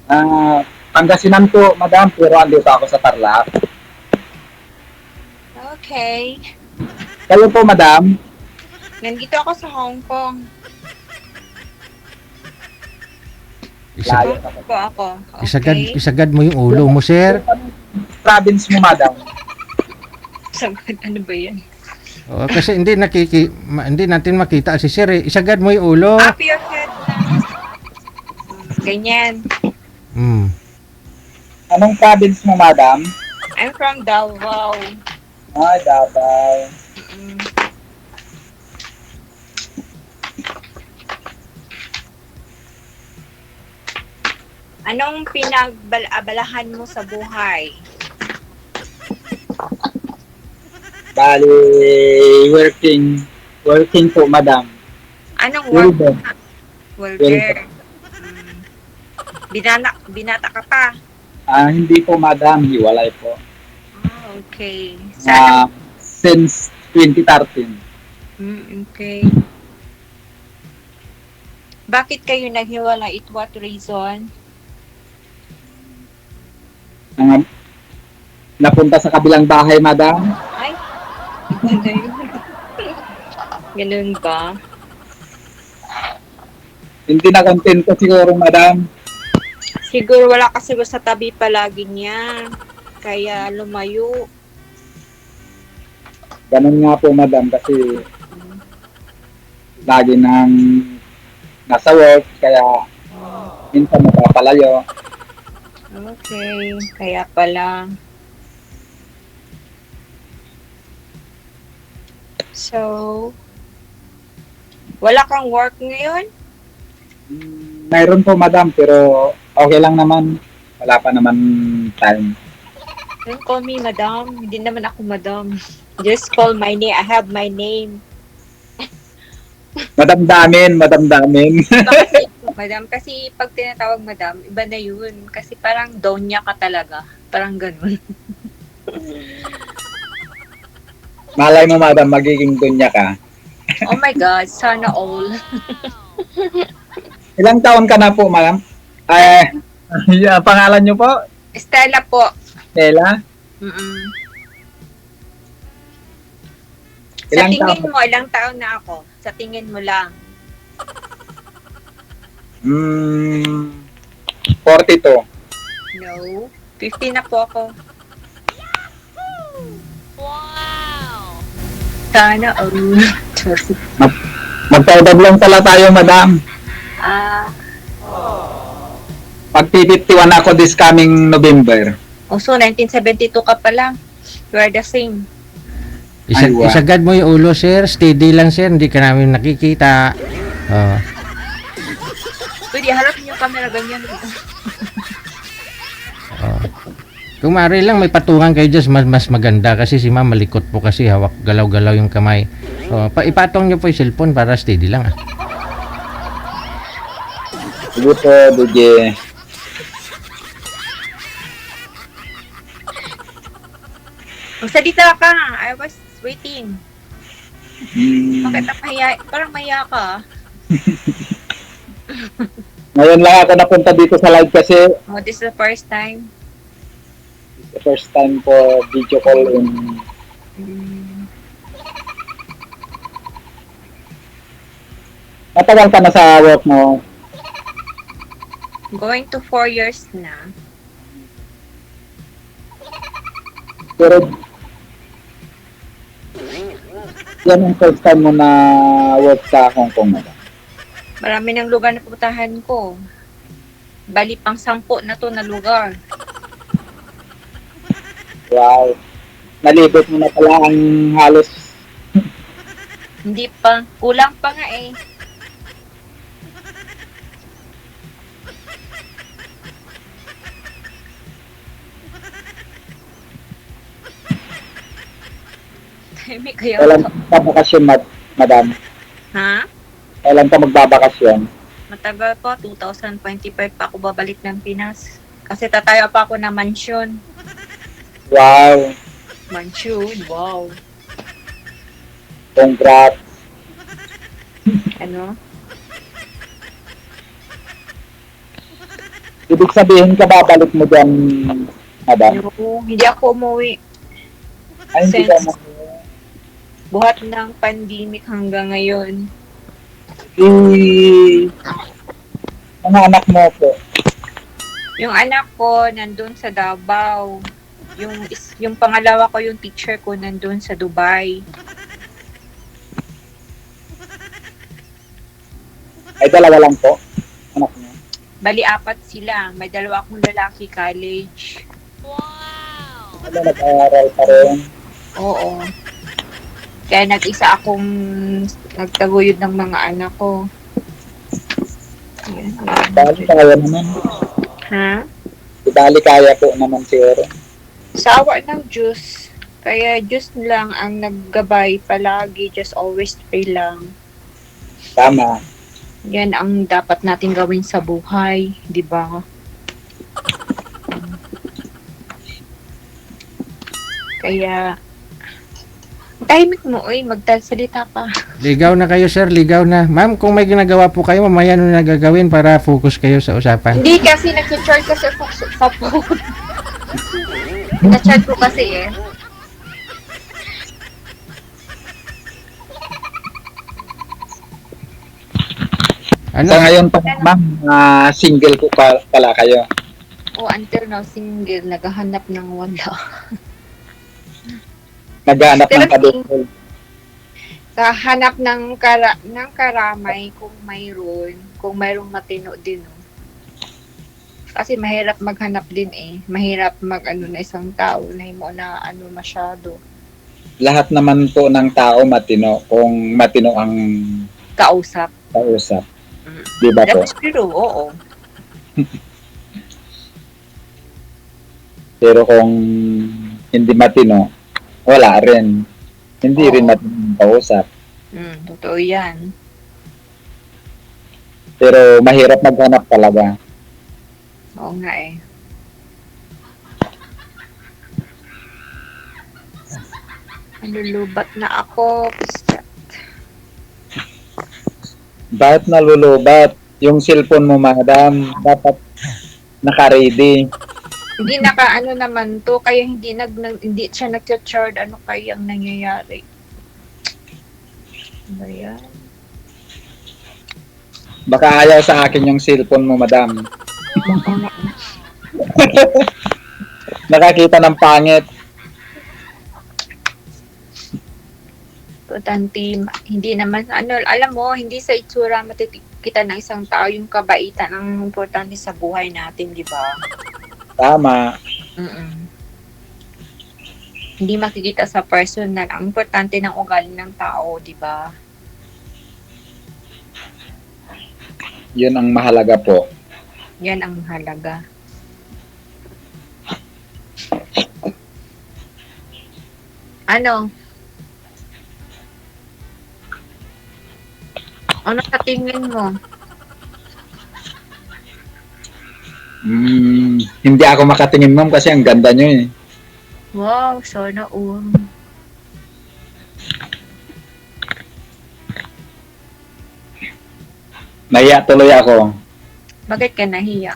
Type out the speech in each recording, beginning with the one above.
Pangasinan po, madam, pero andito ako sa Tarlac. Okay. Kayo po, madam? Nandito ako sa Hong Kong. Isag, Layo Hong na Kong po. po ako. isagad, Okay. isagad mo yung ulo mo, sir. Province mo, madam? Sagad, ano ba yan? Kasi hindi natin makita si sir eh. Isagad mo yung ulo. Up your head lang. Ganyan. Hmm. Anong province mo, madam? I'm from Davao. Ay, Davao. Mm. Anong pinag-abalahan mo sa buhay? Bali, working po, madam. Anong work? Welder. Welder. Mm. Binata ka pa. Hindi po, madam. Hiwalay po. Okay. Saan? Since 2013. Okay. Bakit kayo naghiwalay? It what reason? Napunta sa kabilang bahay, madam. Ay, iba na yun. Ganun ba? Hindi na kontento siguro, madam. Siguro wala kasi sa tabi palagi niya. Kaya lumayo. Ganun nga po, madam, kasi lagi nang nasa work, kaya minsan napapalayo. Okay. Kaya pala. So, wala kang work ngayon? Mayroon po, madam, pero okay lang naman. Wala pa naman time. Don't call me madam. Hindi naman ako madam. Just call my name. I have my name. Madamdamin. Madam, kasi pag tinatawag madam, iba na yun. Kasi parang donya ka talaga. Parang ganun. Malay mo, madam, magiging dunya ka. Oh my God, sana all. Ilang taon ka na po, madam? Pangalan niyo po? Stella po. Stella? Mm-mm. Sa Ilang tingin taon? mo, ilang taon na ako? Sa tingin mo lang. 42. No. 50 na po ako. Wow! Sana all. Magkaedad lang pala tayo, madam. Pag 51 ako this coming November. So 1972 ka pa lang. We are the same. Ay, wow. Isagad mo yung ulo, sir. Steady lang, sir. Hindi ka namin nakikita. Oh. Pwede, harap niyo yung camera ganyan. Oh. Kung maaari lang, may patungan kayo dyan, mas maganda. Kasi si ma'am malikot po kasi hawak galaw-galaw yung kamay. So, ipatong nyo po yung cellphone para steady lang. Sige po, DJ. Magsalita ka. I was waiting. Bakit Hmm. parang mahiya ka? Ngayon lang ako napunta dito sa live kasi Oh, this is the first time. the first time ko video call in. Matagal ka na sa work mo. Going to 4 years na. Pero yan ang first time mo na work sa Hong Kong, madam. Marami ng lugar na putahan ko. Bali pang 10 na to na lugar. Wow. Nalibot mo na pala ang halos. Hindi pa. Kulang pa nga eh. Tahimik kaya Kailan ako. ka bakasyon, madam? Ha? Kailan ka magbabakasyon? Matagal po. 2025 pa ako babalik ng Pinas. Kasi tatayo pa ako ng mansyon. Wow. Mansyon? Wow. Congrats. Ano? Ibig sabihin ka babalik mo dyan, madam? Hindi ako umuwi. Ay, hindi ka mo. Buhat ng pandemic hanggang ngayon. Mga anak mo po. Yung anak ko nandun sa Davao. Yung pangalawa ko, yung teacher ko nandun sa Dubai. Ay, dalawa lang po. Anak mo. Bali, 4 sila. May 2 akong lalaki college. Wow! Ano, nag-aaral pa rin. Oo. Kaya nag-isa akong nagtaguyod ng mga anak ko. Ayan. Bali kaya naman. Ha? Bali kaya po naman siguro. Sa awa ng Diyos. Kaya Diyos lang ang naggabay palagi. Just always pray lang. Tama. Yan ang dapat natin gawin sa buhay. Di ba? Kaya, tahimik mo, magsalita pa. Ligaw na kayo, sir. Ligaw na. Ma'am, kung may ginagawa po kayo, mamaya nyo na gagawin para focus kayo sa usapan. Hindi kasi nag-charge kasi sa phone. Na-charge ko kasi eh. Ano? Sa ngayon pa, ma'am, single ko pala kayo. O until now, single, naghahanap ng wala. Naghahanap ng Pero kadukol. Sa hanap ng karamay kung mayroong matino din. No? Kasi mahirap maghanap din eh. Mahirap na isang tao na mo na masyado. Lahat naman po ng tao matino kung matino ang Kausap. kausap. Di ba po? That's true, oo. Pero kung hindi matino, wala rin. Hindi Oo. rin matino ang kausap. Totoo yan. Pero mahirap maghanap talaga. Oo nga eh. Nalulubat na ako. Bakit nalulubat? Yung cellphone mo, madam, dapat naka-ready. Hindi naman to, kaya hindi siya nag-charge. Ano kaya ang nangyayari? Ano ba yan? Baka ayaw sa akin yung cellphone mo, madam. Nakakita ng pangit. Importante, hindi naman, alam mo, hindi sa itsura matitikita ng isang tao yung kabaitan ang importante sa buhay natin, di ba? Tama. Hindi makikita sa personal. Ang importante ng ugali ng tao, di ba? Yun ang mahalaga po. Yan ang halaga. Ano? Ano sa tingin mo? Hindi ako makatingin, ma'am, kasi ang ganda nyo eh. Wow, sana all. Nahiya tuloy ako. Bakit ka nahiya?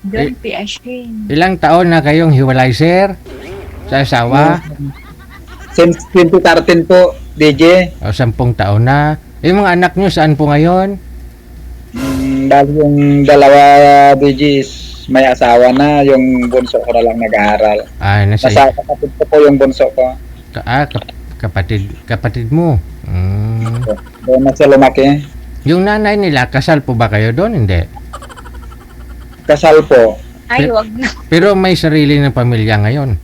Don't be ashamed. Ilang taon na kayong hiwalay, sir? Sa asawa? Since 2013 po, DJ. O 10 taon na? Yung mga anak nyo, saan po ngayon? Dahil yung dalawa, DJ, is may asawa na. Yung bunso ko na lang nag-aaral. Nasa Nasa kapatid ko po yung bunso ko. kapatid mo. Doon na siya lumaki. Yung nanay nila, kasal po ba kayo doon? Hindi. Kasal po. Ay, wag na. Pero may sarili ng pamilya ngayon.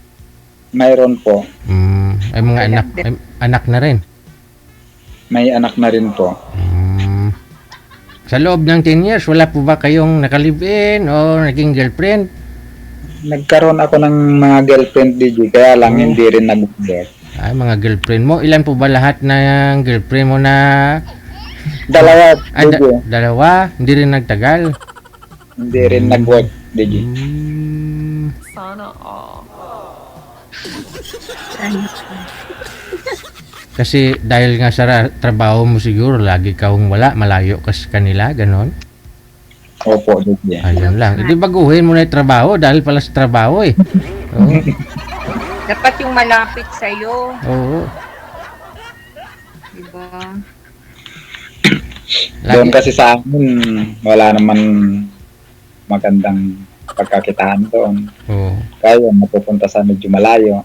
Mayroon po. Ay mga Anak anak na rin. May anak na rin po. Sa loob ng 10 years, wala po ba kayong nakalibin o naging girlfriend? Nagkaroon ako ng mga girlfriend, DJ. Kaya lang hindi rin nag-work. Ay, mga girlfriend mo. Ilan po ba lahat ng girlfriend mo na... Dalawa, DJ. Dalawa? Hindi rin nagtagal? Hindi rin nag-work, DJ. Sana all. Kasi dahil nga sa trabaho mo siguro, lagi kang wala, malayo ka sa kanila, ganon? Opo, DJ. Ayun lang. Hindi baguhin mo na yung trabaho dahil pala sa trabaho eh. Oo. Dapat yung malapit sa'yo. Oo. Diba? Doon Lagi, kasi sa amin, wala naman magandang pagkakitaan doon. oo. Kaya mapupunta sa medyo malayo.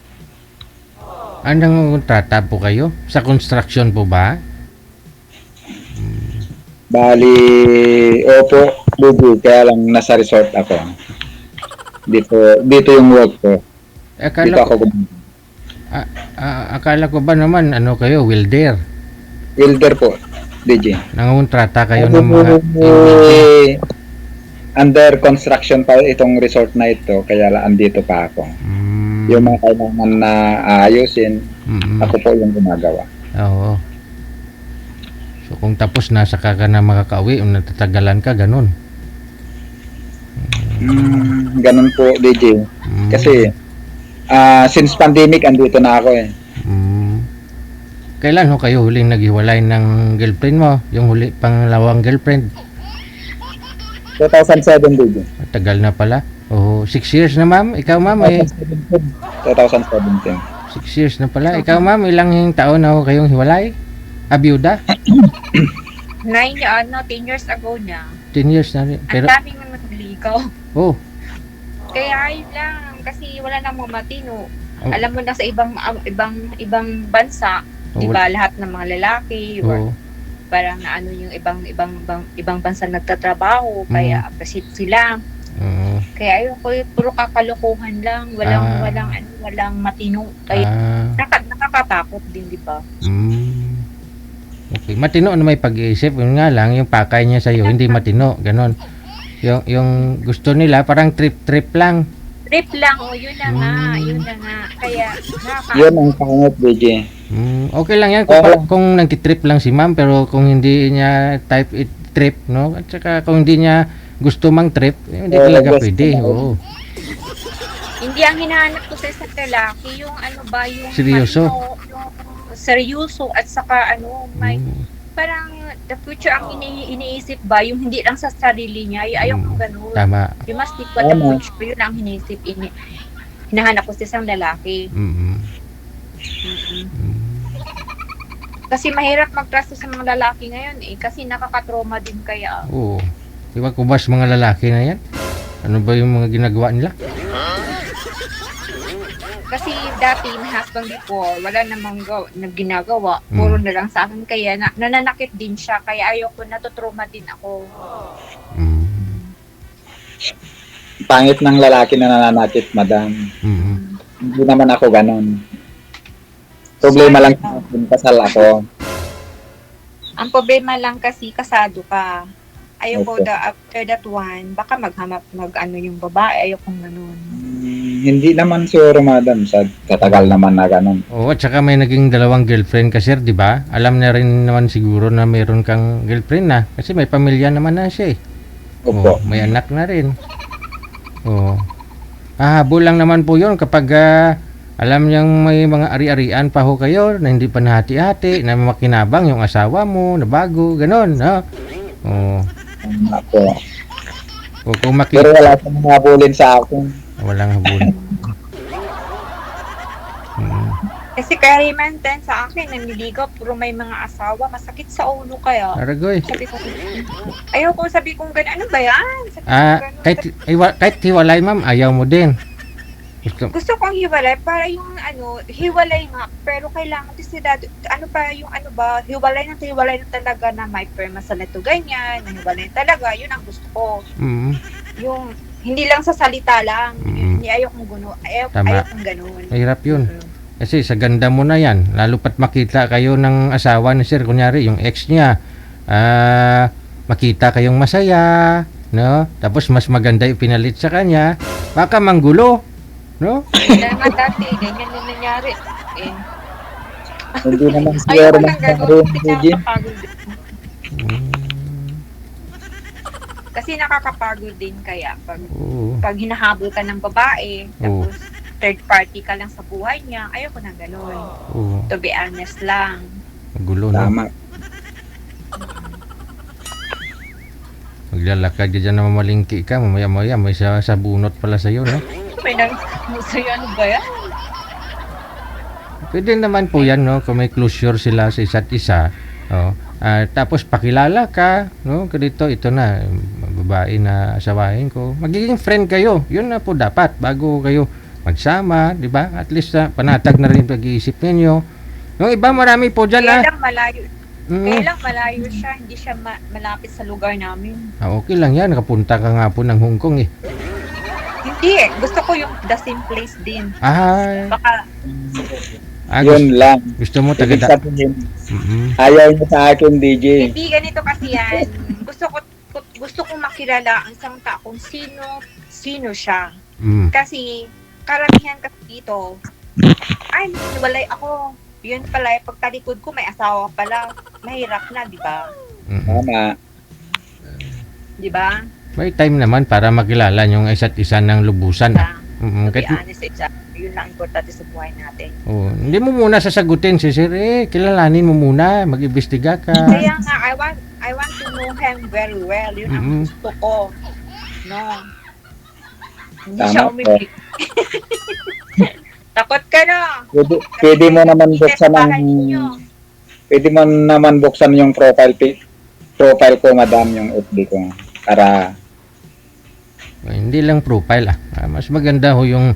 Anong kontrata po kayo? Sa construction po ba? Bali, opo, bubu, kaya lang nasa resort ako. Dito yung work ko. Dito Akala ako ko, akala ko ba naman ano kayo, welder? welder po, DJ. Nangontrata kayo Ako ng mga under construction pa itong resort na ito, kaya lang andito pa ako. Yung mga kailangan na aayusin, ako po yung gumagawa. Oo. So kung tapos na saka ka na makakauwi o natatagalan ka, ganun. Ganun po, DJ. Mm. Kasi since pandemic, andito na ako eh. Kailan ho kayo huling naghiwalay ng girlfriend mo? Yung huli pangalawang girlfriend? 2007, DJ. Tagal na pala. Oh, 6 years na ma'am. Ikaw ma'am eh. 2017. 6 years na pala. Ikaw ma'am, ilang taon na ho kayong hiwalay? Abiyuda? 10 years ago na. 10 years na rin. Ang Pero, daming nagligaw. oh, Kaya ayun lang, kasi wala namang matino. Oh. Alam mo na sa ibang bansa, Oh, 'di ba, lahat ng mga lalaki or oh, parang ano yung ibang bansa nagtatrabaho, kaya appreciate sila. oh, Kaya ayun ko, puro kakalokohan lang, walang matino. Kaya nakakatakot din, 'di ba? Okay, matino na may pag-iisip. Yun nga lang, yung pakay niya sa'yo, hindi matino. Ganon. Yung gusto nila, parang trip-trip lang. Trip lang, yun na nga. Kaya Yun ang pangit, DJ. Okay lang yan kung nagtitrip lang si ma'am, pero kung hindi niya type it trip, no? At saka kung hindi niya gusto mang trip, hindi talaga pwede. Oo. Hindi ang hinahanap ko sa isang lalaki, yung ano ba, yung Seryoso. yung seryoso at saka may parang the future ang iniisip ba, yung hindi lang sa sarili niya, ayaw kong ganun. Tama. You must think what the future, yun ang hiniisip, hinahanap ko sa isang lalaki. Kasi mahirap mag-trust sa mga lalaki ngayon kasi nakakatrauma din kaya. Oo. Di ba kubas mga lalaki na yan? Ano ba yung mga ginagawa nila? Kasi dati, my husband before, wala namang ginagawa. Puro na lang sa akin. Kaya nananakit din siya. Kaya ayoko, natutrauma din ako. Pangit ng lalaki na nananakit, madam. Hindi naman ako ganon. Problema lang sa akin, kasal ako. Ang problema lang kasi, kasado ka. Ayoko Okay. after that one, baka mag-ano yung babae. Ayokong ganun. Hindi naman siguro, madam. Sa tagal naman na ganon. Oo, at saka may naging dalawang girlfriend ka, sir, di ba? Alam na rin naman siguro na mayroon kang girlfriend na. Kasi may pamilya naman na siya eh. Opo. May anak na rin. Oo. Habol lang naman po yun kapag alam niyang may mga ari-arian pa ho kayo na hindi pa nahati-hati, na makinabang yung asawa mo, na bago, ganon, no? Oo. Ako. O kung Pero wala pang habulin sa akin. walang habol. Kasi kaya man din sa akin, naniligaw, puro may mga asawa, masakit sa ulo kaya. Aragoy. Sabi ko, ayoko, sabi kong gano'n, ano ba yan? Sabi ko, ganun. Kahit hiwalay, ma'am, ayaw mo din. Gusto kong hiwalay para yung hiwalay nga, pero kailangan desidado, hiwalay na talaga na may perma sa neto ganyan, na hiwalay talaga, yun ang gusto ko. Yung, hindi lang sa salita lang, hindi ayokong ayokong ganun. Mahirap yun. Kasi sa ganda mo na yan, lalo pat makita kayo ng asawa ni sir, kunyari yung ex niya, makita kayong masaya, no? Tapos mas maganda yung pinalit sa kanya, baka manggulo, no? Kaya nga dati, ganyan din nangyari. Hindi naman siguro Ayoko lang nang ganun, rin, kasi DJ. nakakapagod din. Kasi nakakapagod din kaya pag hinahabol ka ng babae, tapos third party ka lang sa buhay niya, ayoko nang ganun. To be honest lang. Magulo, no? Tama. Maglalakad ka dyan na mamalingki ka, mamaya-maya may sa bunot pala sa'yo, no? May nagmuso ano ba yan? Pwede naman po yan, no? Kung may closure sila sa isa't isa, oh. Tapos pakilala ka, no? Ganito, ito na, babae na asawahin ko. Magiging friend kayo. Yun na po dapat bago kayo magsama, di ba? At least panatag na rin pag-iisip ninyo. Yung iba marami po dyan, Kaya lang malayo. Mm. Kaya lang malayo siya, hindi siya malapit sa lugar namin. Okay lang yan. Nakapunta ka nga po ng Hong Kong, eh. Hindi eh. Gusto ko yung the same place din. Baka Yun lang. gusto mo Ibig taga sabihin, mm ayaw niyo sa akin, DJ. hindi ganito kasi yan. Gusto ko makilala ang isang tao kung sino siya. mm. Kasi karamihan kasi dito, ay, walay ako. Yun pala, pagtalikod ko may asawa pala. Mahirap na, di ba? mm. Tama. Di ba? May time naman para makilala yung isa't isa ng lubusan. To be Kahit, honest, yun lang importante sa buhay natin. hindi mo muna sasagutin si Sir, kilalanin mo muna, mag-imbestiga ka. Kaya nga, I want to know him very well. Yun ang Mhm. gusto ko. No. Hindi Tama siya po. umibig. Takot ka na. Pwede mo naman buksan Testahan ninyo. pwede mo naman buksan yung profile ko, madam, yung FB ko. Para Hindi lang profile mas maganda ho yung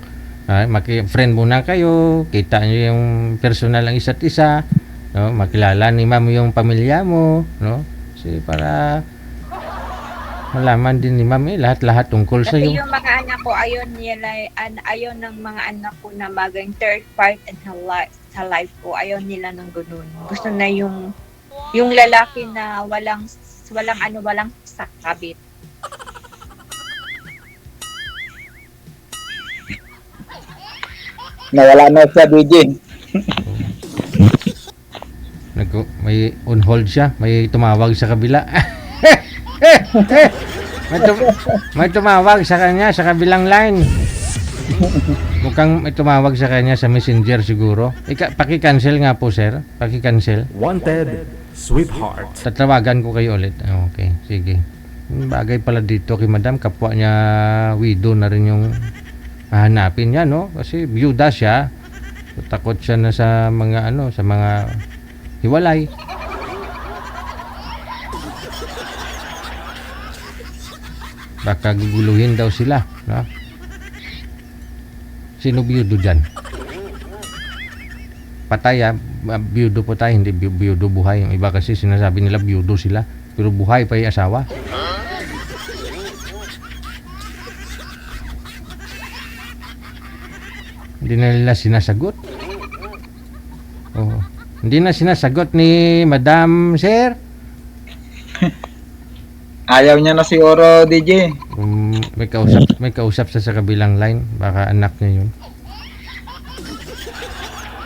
maki-friend muna kayo, kita nyo yung personal ng isa't isa, no? Makilala ni ma'am yung pamilya mo, no? Kasi para malaman din ni ma'am lahat-lahat tungkol sa Kasi iyo. yung mga anak ko, ayaw ng mga anak ko na maging third part sa life ko. Ayaw nila ng ganun. Gusto na yung lalaki na walang sakabit. nawala na siya, DJ. May on hold siya, may tumawag sa kabila. may tumawag sa kanya sa kabilang line. Mukhang may tumawag sa kanya sa messenger siguro. Paki-cancel nga po, sir. Paki-cancel. Wanted, sweetheart. Tatawagan ko kayo ulit. Okay, sige. Bagay pala dito kay madam, kapwa niya widow na rin yung hahanapin niya, no? Kasi byuda siya. So, takot siya na sa mga sa mga hiwalay. Baka guguluhin daw sila, no? Sino byudo dyan? Patay byudo po tayo, hindi byudo buhay. Yung iba kasi sinasabi nila byudo sila, pero buhay pa yung asawa. Hindi na nila sinasagot. Oh. Hindi na sinasagot ni Madam Sir. Ayaw niya na siguro, DJ. May kausap sa kabilang line, baka anak niya yun.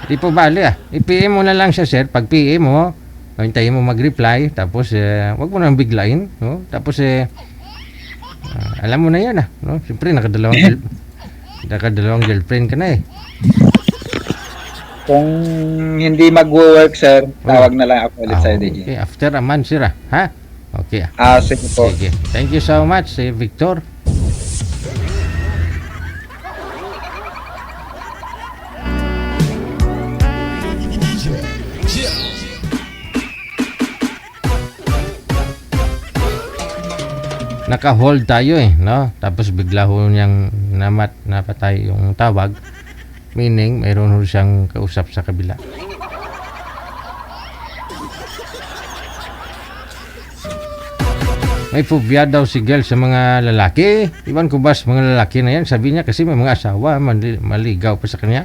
Di po bali i-PM mo na lang siya, sir. Pag PM mo, hintayin mo mag-reply, tapos wag mo nang biglain, no? Tapos alam mo na yan no? Siyempre nakadalawang girlfriend ka na Kung hindi mag-work, sir, tawag na lang ako ulit sa'yo, DJ. Okay, after a month, sir ha? Okay Sige po. sige. Thank you so much, Victor. Naka-hold tayo no? Tapos bigla ho niyang napatay yung tawag. Meaning, mayroon ho siyang kausap sa kabila. May phobia daw si girl sa mga lalaki. Iwan ko ba sa mga lalaki na yan? Sabi niya kasi may mga asawa, maligaw pa sa kanya.